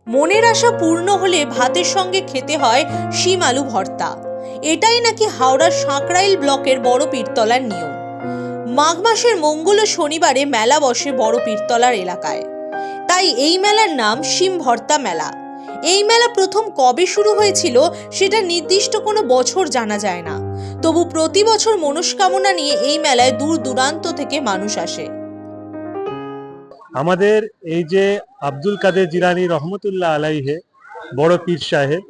মনের আশা পূর্ণ হলে ভাতের সঙ্গে খেতে হয় শিম আলু ভর্তা। এটাই নাকি হাওড়ার সাঁকরাইল ব্লকের বড় পীরতলার নিয়ম। মাঘ মাসের মঙ্গল ও শনিবারে মেলা বসে বড় পীরতলার এলাকায়, তাই এই মেলার নাম শিম ভর্তা মেলা। এই মেলা প্রথম কবে শুরু হয়েছিল সেটা নির্দিষ্ট কোনো বছর জানা যায় না, তবু প্রতি বছর মনস্কামনা নিয়ে এই মেলায় দূর দূরান্ত থেকে মানুষ আসে। আমাদের এই যে আব্দুল কাদের জিলানী রহমতুল্লাহ আলাইহে বড় পীর সাহেব,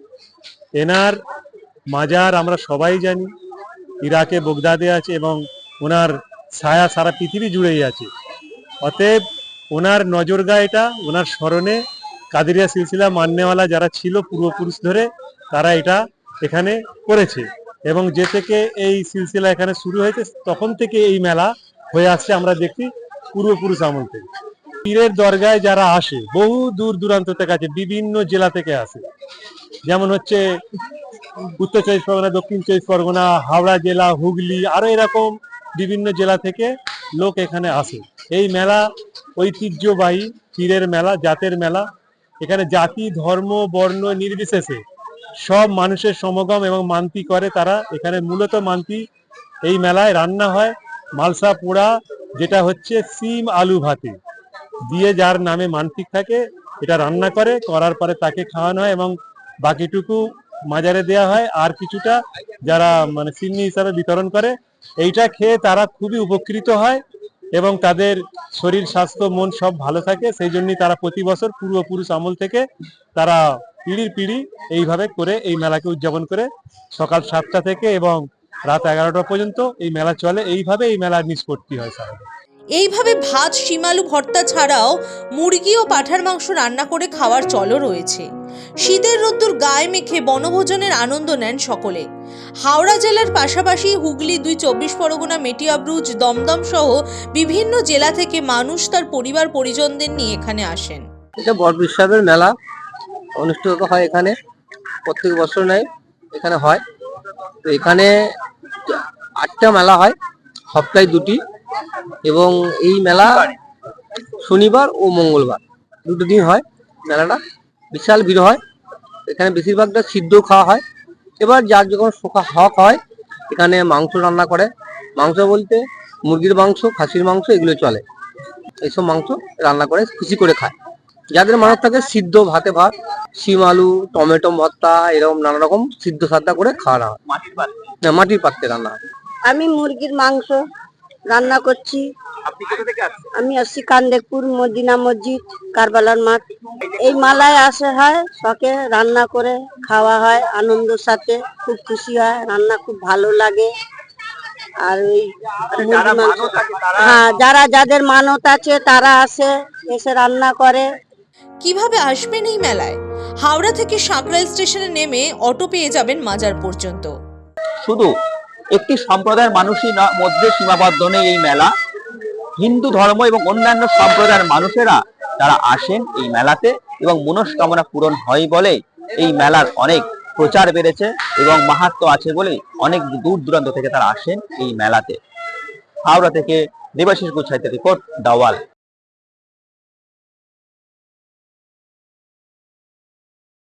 এনার মাজার আমরা সবাই জানি ইরাকে বগদাদে আছে এবং ওনার ছায়া সারা পৃথিবী জুড়েই আছে। অতএব ওনার নজরগা এটা, ওনার স্মরণে কাদেরিয়া সিলসিলা মান্যওয়ালা যারা ছিল পূর্বপুরুষ ধরে তারা এটা এখানে করেছে এবং যে থেকে এই সিলসিলা এখানে শুরু হয়েছে তখন থেকে এই মেলা হয়ে আসছে। আমরা দেখি পূর্বপুরুষ আমল থেকে পীরের দরগায় যারা আসে বহু দূর দূরান্ত থেকে আছে, বিভিন্ন জেলা থেকে আসে, যেমন হচ্ছে উত্তর চব্বিশ পরগনা, দক্ষিণ চব্বিশ পরগনা, হাওড়া জেলা, হুগলি, আরো এরকম বিভিন্ন জেলা থেকে লোক এখানে আসে। এই মেলা ঐতিহ্যবাহী পীরের মেলা, জাতের মেলা। এখানে জাতি ধর্ম বর্ণ নির্বিশেষে সব মানুষের সমাগম এবং মান্তি করে তারা এখানে। মূলত মান্তি এই মেলায় রান্না হয় মালসা পোড়া, যেটা হচ্ছে সিম আলু ভাতে দিয়ে, যার নামে মানসিক থাকে এটা রান্না করার পরে তাকে খাওয়ানো হয় এবং বাকিটুকু মাজারে দেওয়া হয়, আর কিছুটা যারা মানে সিন্নি হিসাবে বিতরণ করে। এইটা খেয়ে তারা খুবই উপকৃত হয় এবং তাদের শরীর স্বাস্থ্য মন সব ভালো থাকে। সেই জন্যই তারা প্রতি বছর পূর্বপুরুষ আমল থেকে তারা পিঁড়ির পিঁড়ি এইভাবে করে এই মেলাকে উদযাপন করে। সকাল 7টা থেকে এবং রাত 11টা পর্যন্ত এই মেলা চলে। এইভাবে এই মেলার নিষ্পত্তি হয় সারা। এইভাবে ভাত, শিম আলু ভর্তা ছাড়াও মুরগি ও পাঁঠার মাংস রান্না করে খাওয়ার চলও রয়েছে। শীতের রোদ্দুর গায়ে মেখে বনভোজনের আনন্দ নেন সকলে। হাওড়া জেলার পাশাপাশি হুগলি, 24 পরগনা, মেটিয়াবুরুজ, দমদম সহ বিভিন্ন জেলা থেকে মানুষ তার পরিবার পরিজনদের নিয়ে এখানে আসেন। এটা বড় পীর সাহেবের মেলা অনুষ্ঠিত হয় এখানে, প্রত্যেক বছর নেয় এখানে হয়। তো এখানে 8টা মেলা হয়, সপ্তাহে 2টি, এবং এই মেলা শনিবার ও মঙ্গলবার 2টো দিন হয়। মেলাটা বিশাল ভিড় হয়। এখানে বেশিরভাগটা সিদ্ধ খাওয়া হয়। এবার যার যখন হক হয় এখানে মাংস রান্না করে। মাংস বলতে মুরগির মাংস, খাসির মাংস এগুলো চলে। এইসব মাংস রান্না করে খুশি করে খায়। যাদের মানত থাকে সিদ্ধ ভাতে ভাত, শিম আলু, টমেটো ভর্তা, এরকম নানা রকম সিদ্ধ সাদ্দা করে খাওয়া হয়। মাটির পাত্রে রান্না হয়। আমি মুরগির মাংস রান্না করছি। আমি আসছি কান্দেরপুর মদিনা মসজিদ, কারবালার মাঠ। এই মেলায় আসা হয়, শখে রান্না করে খাওয়া হয়, আনন্দের সাথে খুব খুশি হয়, রান্না খুব ভালো লাগে। আর ওই হ্যাঁ, যাদের মানত আছে তারা আসে, এসে রান্না করে। কিভাবে আসবেন এই মেলায়? হাওড়া থেকে সাঁকরাইল স্টেশনে নেমে অটো পেয়ে যাবেন মাজার পর্যন্ত। শুধু একটি সম্প্রদায়ের মানুষই মধ্যে সীমাবদ্ধ নেই এই মেলা। হিন্দু ধর্ম এবং অন্যান্য সম্প্রদায়ের মানুষেরা তারা আসেন এই মেলাতে এবং মনস্কামনা পূরণ হয় বলে এই মেলার অনেক প্রচার বেড়েছে এবং মাহাত্ম্য আছে বলে অনেক দূর দূরান্ত থেকে তারা আসেন এই মেলাতে। হাওড়া থেকে দেবাশিস গুচ্ছাইতের রিপোর্ট, দাওয়াল।